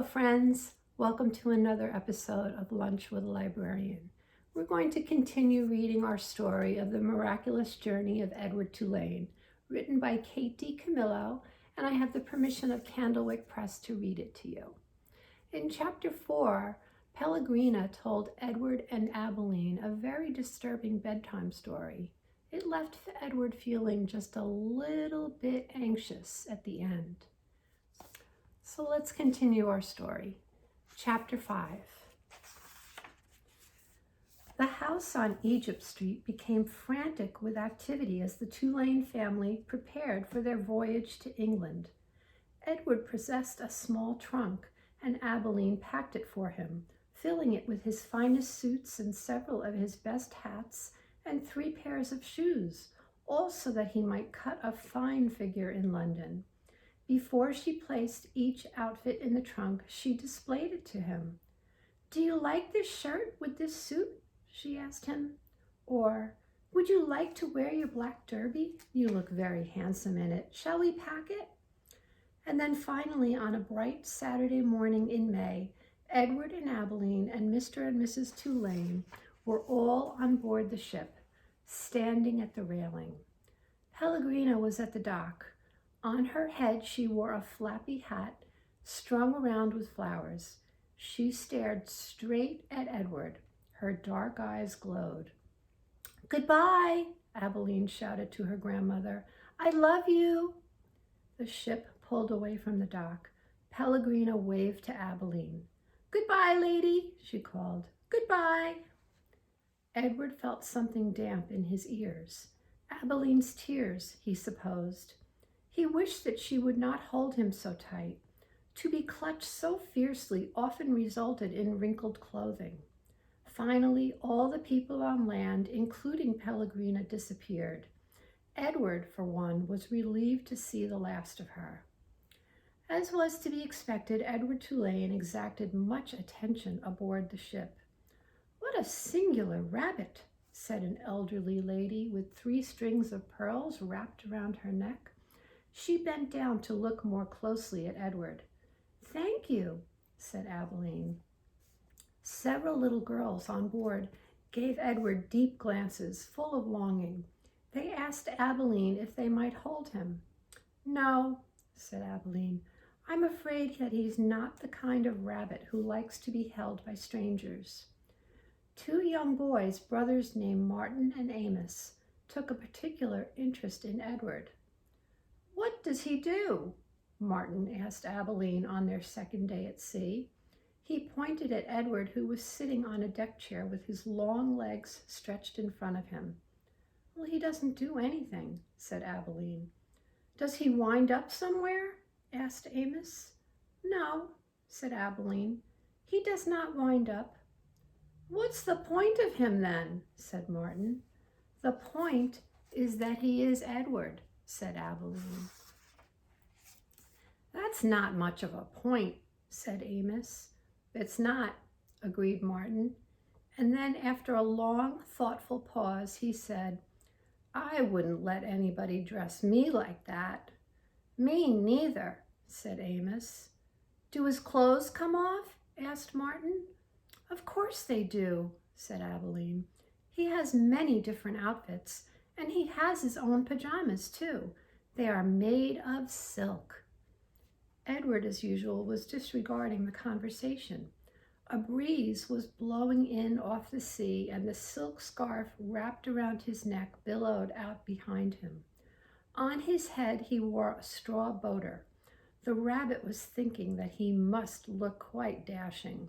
friends. Welcome to another episode of Lunch with a Librarian. We're going to continue reading our story of the miraculous journey of Edward Tulane, written by Kate DiCamillo, and I have the permission of Candlewick Press to read it to you. In Chapter 4, Pellegrina told Edward and Abilene a very disturbing bedtime story. It left Edward feeling just a little bit anxious at the end. So let's continue our story. Chapter 5. The house on Egypt Street became frantic with activity as the Tulane family prepared for their voyage to England. Edward possessed a small trunk, and Abilene packed it for him, filling it with his finest suits and several of his best hats and 3 pairs of shoes, all so that he might cut a fine figure in London. Before she placed each outfit in the trunk, she displayed it to him. "Do you like this shirt with this suit?" she asked him. Or, "Would you like to wear your black derby? You look very handsome in it. Shall we pack it?" And then finally, on a bright Saturday morning in May, Edward and Abilene and Mr. and Mrs. Tulane were all on board the ship, standing at the railing. Pellegrina was at the dock. On her head she wore a flappy hat strung around with flowers. She stared straight at Edward. Her dark eyes glowed. "Goodbye," Abilene shouted to her grandmother. "I love you." The ship pulled away from the dock. Pellegrina waved to Abilene. "Goodbye, lady," she called. "Goodbye." Edward felt something damp in his ears. Abilene's tears, he supposed. He wished that she would not hold him so tight. To be clutched so fiercely often resulted in wrinkled clothing. Finally, all the people on land, including Pellegrina, disappeared. Edward, for one, was relieved to see the last of her. As was to be expected, Edward Tulane exacted much attention aboard the ship. "What a singular rabbit," said an elderly lady with 3 strings of pearls wrapped around her neck. She bent down to look more closely at Edward. "Thank you," said Abilene. Several little girls on board gave Edward deep glances, full of longing. They asked Abilene if they might hold him. "No," said Abilene. "I'm afraid that he's not the kind of rabbit who likes to be held by strangers." 2 young boys, brothers named Martin and Amos, took a particular interest in Edward. "What does he do?" Martin asked Abilene on their second day at sea. He pointed at Edward, who was sitting on a deck chair with his long legs stretched in front of him. "Well, he doesn't do anything," said Abilene. "Does he wind up somewhere?" asked Amos. "No," said Abilene. "He does not wind up." "What's the point of him then?" said Martin. "The point is that he is Edward," said Abilene. "That's not much of a point," said Amos. "It's not," agreed Martin. And then, after a long, thoughtful pause, he said, "I wouldn't let anybody dress me like that." "Me neither," said Amos. "Do his clothes come off?" asked Martin. "Of course they do," said Abilene. "He has many different outfits, and he has his own pajamas, too. They are made of silk." Edward, as usual, was disregarding the conversation. A breeze was blowing in off the sea, and the silk scarf wrapped around his neck billowed out behind him. On his head he wore a straw boater. The rabbit was thinking that he must look quite dashing.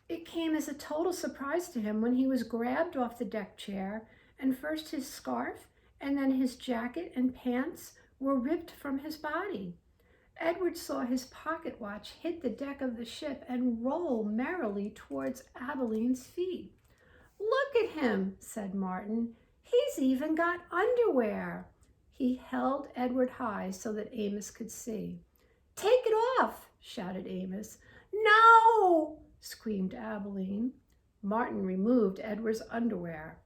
It came as a total surprise to him when he was grabbed off the deck chair, and first his scarf and then his jacket and pants were ripped from his body. Edward saw his pocket watch hit the deck of the ship and roll merrily towards Abilene's feet. "Look at him," said Martin. "He's even got underwear." He held Edward high so that Amos could see. "Take it off," shouted Amos. "No!" screamed Abilene. Martin removed Edward's underwear.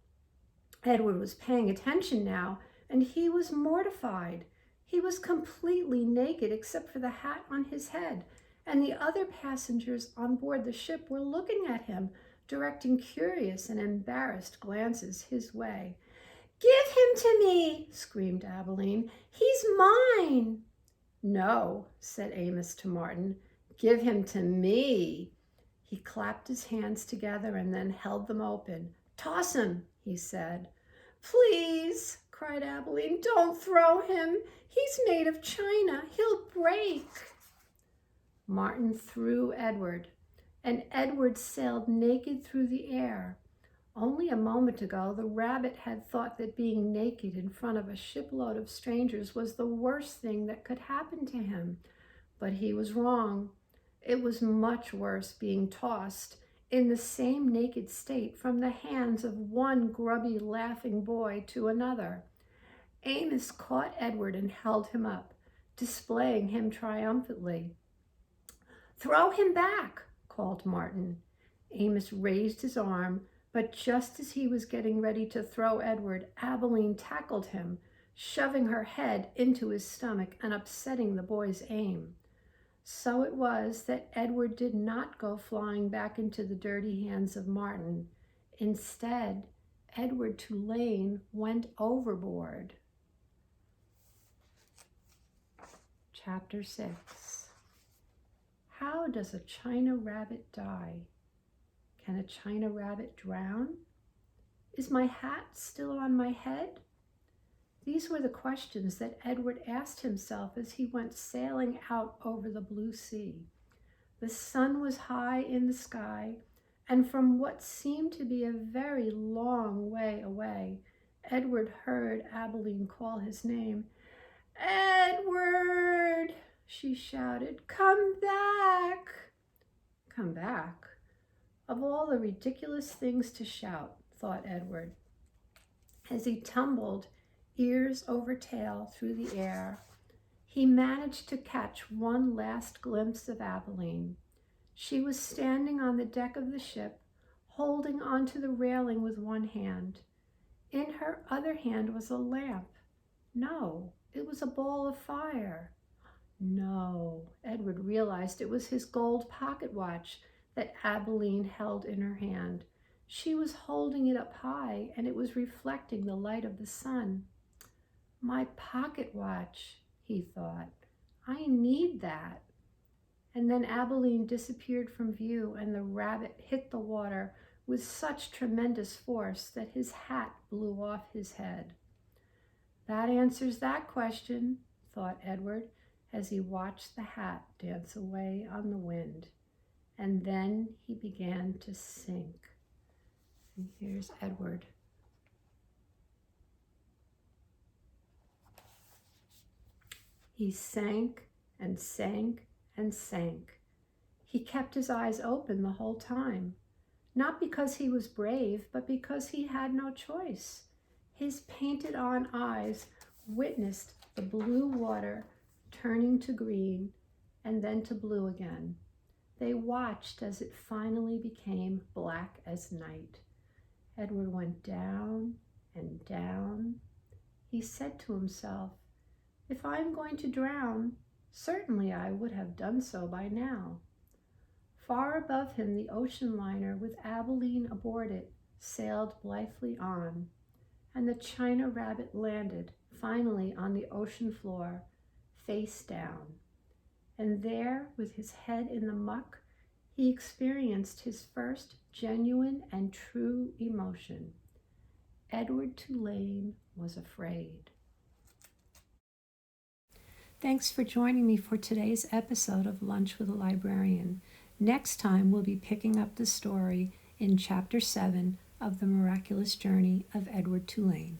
Edward was paying attention now, and he was mortified. He was completely naked except for the hat on his head, and the other passengers on board the ship were looking at him, directing curious and embarrassed glances his way. "Give him to me!" screamed Abilene. "He's mine!" "No," said Amos to Martin. "Give him to me." He clapped his hands together and then held them open. "Toss him," he said. "Please," cried Abilene, "don't throw him. He's made of china. He'll break." Martin threw Edward, and Edward sailed naked through the air. Only a moment ago, the rabbit had thought that being naked in front of a shipload of strangers was the worst thing that could happen to him. But he was wrong. It was much worse being tossed in the same naked state from the hands of one grubby, laughing boy to another. Amos caught Edward and held him up, displaying him triumphantly. "Throw him back," called Martin. Amos raised his arm, but just as he was getting ready to throw Edward, Abilene tackled him, shoving her head into his stomach and upsetting the boy's aim. So it was that Edward did not go flying back into the dirty hands of Martin. Instead, Edward Tulane went overboard. Chapter 6. How does a china rabbit die? Can a china rabbit drown? Is my hat still on my head? These were the questions that Edward asked himself as he went sailing out over the blue sea. The sun was high in the sky, and from what seemed to be a very long way away, Edward heard Abilene call his name. "Edward!" she shouted. "Come back!" Come back? Of all the ridiculous things to shout, thought Edward, as he tumbled ears over tail through the air. He managed to catch one last glimpse of Abilene. She was standing on the deck of the ship, holding onto the railing with one hand. In her other hand was a lamp. No, it was a ball of fire. No, Edward realized it was his gold pocket watch that Abilene held in her hand. She was holding it up high, and it was reflecting the light of the sun. "My pocket watch," he thought. "I need that." And then Abilene disappeared from view, and the rabbit hit the water with such tremendous force that his hat blew off his head. "That answers that question," thought Edward, as he watched the hat dance away on the wind. And then he began to sink. And here's Edward. He sank and sank and sank. He kept his eyes open the whole time, not because he was brave, but because he had no choice. His painted-on eyes witnessed the blue water turning to green and then to blue again. They watched as it finally became black as night. Edward went down and down. He said to himself, "If I'm going to drown, certainly I would have done so by now." Far above him, the ocean liner with Abilene aboard it sailed blithely on, and the china rabbit landed finally on the ocean floor, face down. And there, with his head in the muck, he experienced his first genuine and true emotion. Edward Tulane was afraid. Thanks for joining me for today's episode of Lunch with a Librarian. Next time, we'll be picking up the story in Chapter 7 of The Miraculous Journey of Edward Tulane.